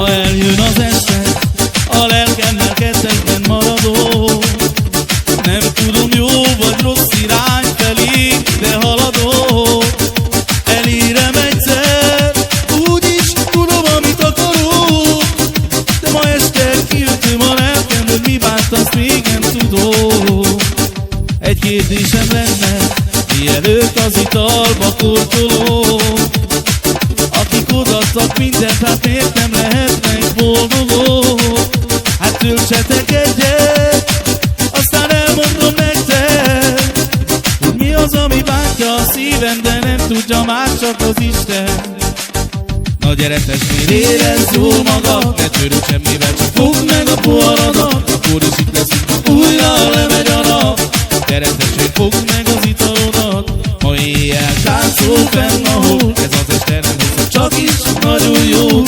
Ha eljön az este, a lelkemmel kettesben maradok. Nem tudom, jó vagy rossz irány felé, de haladok. Elérem egyszer, úgyis tudom, amit akarok. De ma este kiütöm a lelkem, hogy mi bánt, azt még nem tudom. Egy kérdésem lenne, mielőtt az italba kortolok. Akik odaadtak mindent, hát miért nem lehetnek boldogok? Hát töltsetek egyet, aztán elmondom nektek, hogy mi az, ami bántja a szívem, de nem tudja más, csak az Isten. Na gyere testvér, érezd jól magad, ne törődj semmivel, csak fogd meg a poharadat. Akkor is itt leszünk, újra lemegy a nap. Gyere testvér, fogd meg az italodat, ma éjjel táncol fenn a hó. Ez az este nem hiszem, csak is nagyon jó.